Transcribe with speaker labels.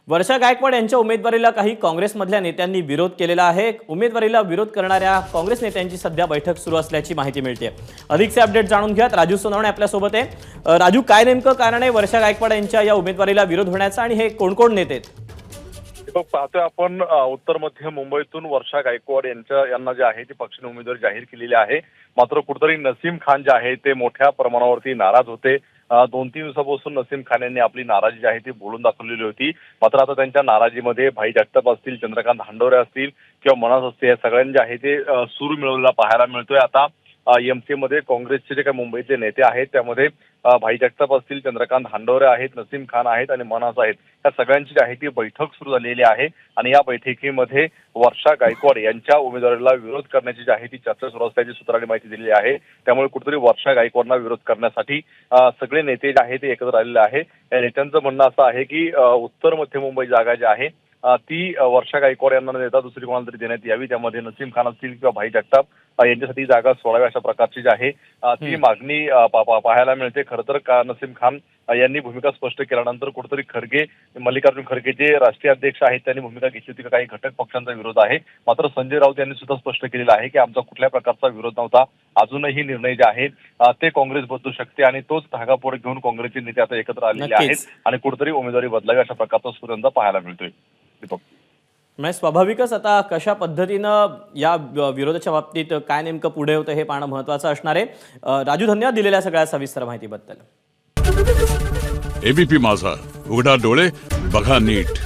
Speaker 1: वर्षा गायकवाड यांच्या उमेदवारीला काही काँग्रेसमधल्या नेत्यांनी विरोध केलेला आहे। उमेदवारीला विरोध करणाऱ्या काँग्रेस नेत्यांची सध्या बैठक सुरू असल्याची माहिती मिळते। अधिकचे अपडेट जाणून घ्यात राजू सोनवणे आपल्या सोबत आहे। राजू, काय नेमकं कारण आहे वर्षा गायकवाड यांच्या या उमेदवारीला विरोध होण्याचा आणि हे कोण कोण नेते आहेत?
Speaker 2: पाहतोय आपण उत्तर मध्य मुंबईतून वर्षा गायकवाड यांना जे आहे ती पक्षाने उमेदवारी जाहीर केलेली आहे। मात्र कुठेतरी नसीम खान जे आहे ते मोठ्या प्रमाणावरती नाराज होते। 2-3 दिवसापासून नसीम खान यांनी आपली नाराजी जी आहे ती बोलून दाखवलेली होती। मात्र आता त्यांच्या नाराजीमध्ये भाई जगताप असतील, चंद्रकांत हांडोरे असतील किंवा मनास असतील, या सगळ्यांनी जे आहे ते सूर मिळवलेला पाहायला मिळतोय। आता एमसी मध्ये काँग्रेसचे जे काही मुंबईचे नेते आहेत त्यामध्ये भाई जगताप असतील, चंद्रकांत हांडोरे आहेत, नसीम खान आहेत आणि मनास आहेत, या सगळ्यांची जी आहे ती बैठक सुरू झालेली आहे। आणि या बैठकीमध्ये वर्षा गायकवाड यांच्या उमेदवारीला विरोध करण्याची जी आहे ती चर्चा सुरू असल्याची सूत्रांनी माहिती दिलेली आहे। त्यामुळे कुठेतरी वर्षा गायकवाडला विरोध करण्यासाठी सगळे नेते जे आहे ते एकत्र आलेले आहे। या नेत्यांचं म्हणणं असं आहे की उत्तर मध्य मुंबई जागा जी आहे ती वर्षा गायकवाड यांना नेता दुसरी कोणाला तरी देण्यात यावी। त्यामध्ये नसीम खान असतील किंवा भाई जगताप यांच्यासाठी जागा सोडावी अशा प्रकारची जी आहे ती मागणी पाहायला मिळते। खरं तर नसीम खान यांनी भूमिका स्पष्ट केल्यानंतर कुठेतरी खरगे, मल्लिकार्जुन खरगे जे राष्ट्रीय अध्यक्ष आहेत त्यांनी भूमिका घेतली होती की काही घटक पक्षांचा विरोध आहे। मात्र संजय राऊत यांनी सुद्धा स्पष्ट केलेलं आहे की आमचा कुठल्या प्रकारचा विरोध नव्हता। अजूनही निर्णय जे आहे ते काँग्रेस बदलू शकते आणि तोच धागा पुढे घेऊन काँग्रेसचे नेते आता एकत्र आलेले आहेत आणि कुठेतरी उमेदवारी बदलावी अशा प्रकारचा सूर यंदा पाहायला मिळतोय।
Speaker 1: म्हणजे स्वाभाविकच आता कशा पद्धतीनं या विरोधाच्या बाबतीत काय नेमकं पुढे होतं हे पाहणं महत्त्वाचं असणार आहे। राजू, धन्यवाद दिलेल्या सगळ्या सविस्तर माहितीबद्दल।
Speaker 3: एबीपी माझा, उघडा डोळे बघा नीट।